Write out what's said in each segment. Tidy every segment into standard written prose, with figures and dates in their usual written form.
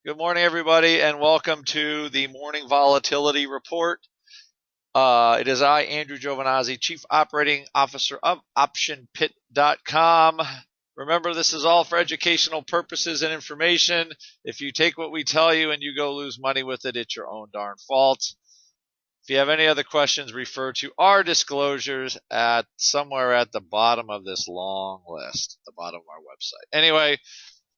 Good morning, everybody, and welcome to the Morning Volatility Report. It is I, Andrew Giovinazzi, Chief Operating Officer of OptionPit.com. Remember, this is all for educational purposes and information. If you take what we tell you and you go lose money with it, it's your own darn fault. If you have any other questions, refer to our disclosures at somewhere at the bottom of this long list, the bottom of our website. Anyway,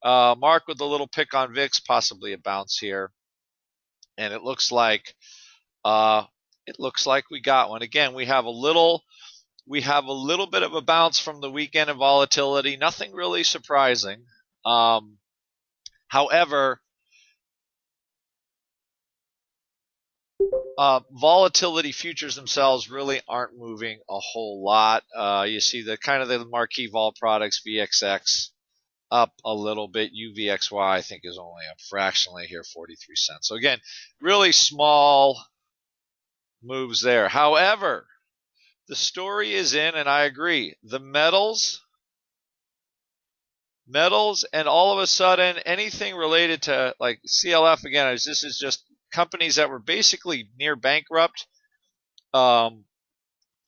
Mark with a little pick on VIX, possibly a bounce here, and uh, it looks like we got one. Again, we have a little bit of a bounce from the weekend of volatility. Nothing really surprising. Um, However, volatility futures themselves really aren't moving a whole lot. You see the kind of the marquee vol products, VXX up a little bit. UVXY I think is only up fractionally here, 43 cents. So again, really small moves there. However, the story is in, and I agree, the metals, and all of a sudden anything related to like CLF again, this is just companies that were basically near bankrupt. Um,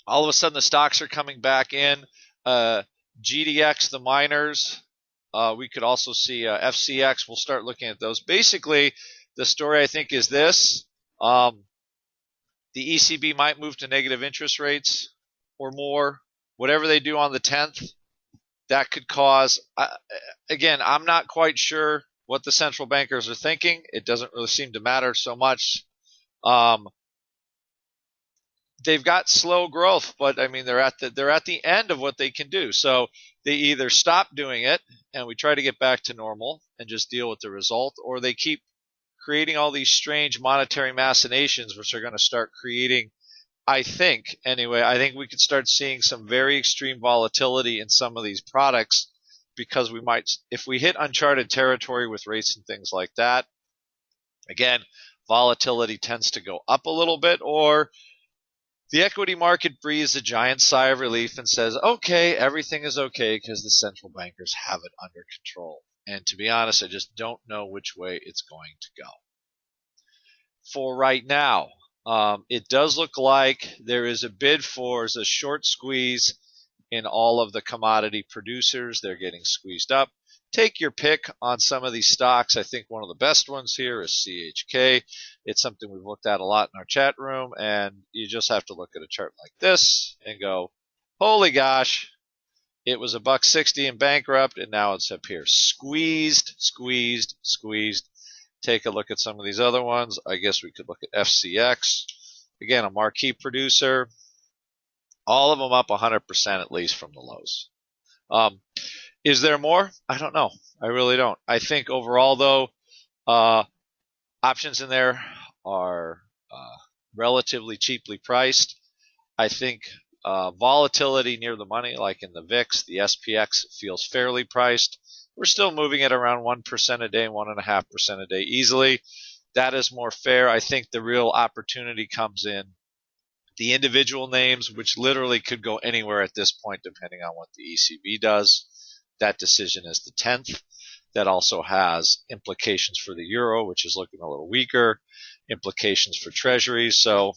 all of a sudden the stocks are coming back in. GDX, the miners. We could also see FCX. We'll start looking at those. Basically, the story I think is this. The ECB might move to negative interest rates or more. Whatever they do on the 10th, that could cause, again, I'm not quite sure what the central bankers are thinking. It doesn't really seem to matter so much. Um, they've got slow growth, but I mean they're at the end of what they can do. So they either stop doing it and we try to get back to normal and just deal with the result, or they keep creating all these strange monetary machinations, which are going to start creating, I think we could start seeing some very extreme volatility in some of these products because we might, if we hit uncharted territory with rates and things like that, again, volatility tends to go up a little bit, or the equity market breathes a giant sigh of relief and says, okay, everything is okay because the central bankers have it under control. And to be honest, I just don't know which way it's going to go. For right now, it does look like there is a bid for a short squeeze in all of the commodity producers. They're getting squeezed up. Take your pick on some of these stocks. I think one of the best ones here is CHK. It's something we've looked at a lot in our chat room, and you just have to look at a chart like this and go, holy gosh, it was $1.60 and bankrupt, and now it's up here. Squeezed, squeezed, squeezed. Take a look at some of these other ones. I guess we could look at FCX. Again, a marquee producer. All of them up 100% at least from the lows. Is there more? I don't know. I really don't. I think overall, though, options in there are relatively cheaply priced. I think volatility near the money, like in the VIX, the SPX, feels fairly priced. We're still moving at around 1% a day, 1.5% a day easily. That is more fair. I think the real opportunity comes in the individual names, which literally could go anywhere at this point, depending on what the ECB does. That decision is the 10th. That also has implications for the euro, which is looking a little weaker, implications for treasuries. So,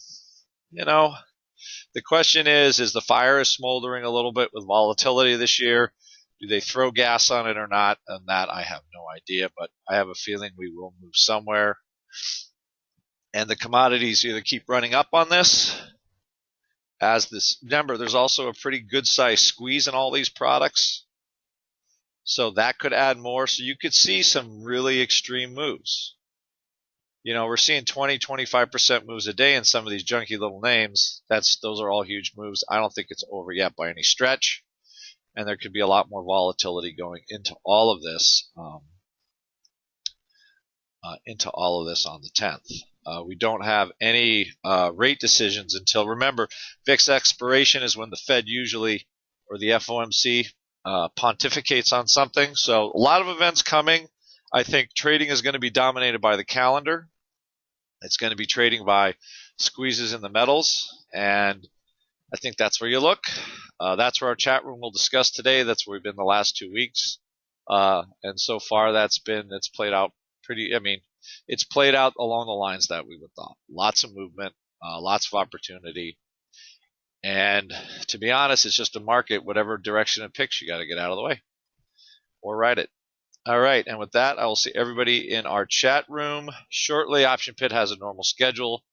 the question is the fire is smoldering a little bit with volatility this year. Do they throw gas on it or not? And that I have no idea, but I have a feeling we will move somewhere. And the commodities either keep running up on this, remember, there's also a pretty good size squeeze in all these products. So that could add more. So you could see some really extreme moves. We're seeing 20, 25% moves a day in some of these junky little names. Those are all huge moves. I don't think it's over yet by any stretch. And there could be a lot more volatility going into all of this, on the 10th. We don't have any rate decisions until, remember, VIX expiration is when the Fed usually, or the FOMC, pontificates on something. So a lot of events coming. I think trading is going to be dominated by the calendar. It's going to be trading by squeezes in the metals, and I think that's where you look. That's where our chat room will discuss today. That's where we've been the last 2 weeks. And so far it's played out pretty, it's played out along the lines that we would thought. Lots of movement, lots of opportunity. And to be honest, it's just a market, whatever direction it picks, you got to get out of the way or ride it. All right. And with that, I will see everybody in our chat room shortly. Option Pit has a normal schedule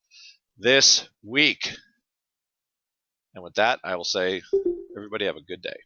this week. And with that, I will say, everybody have a good day.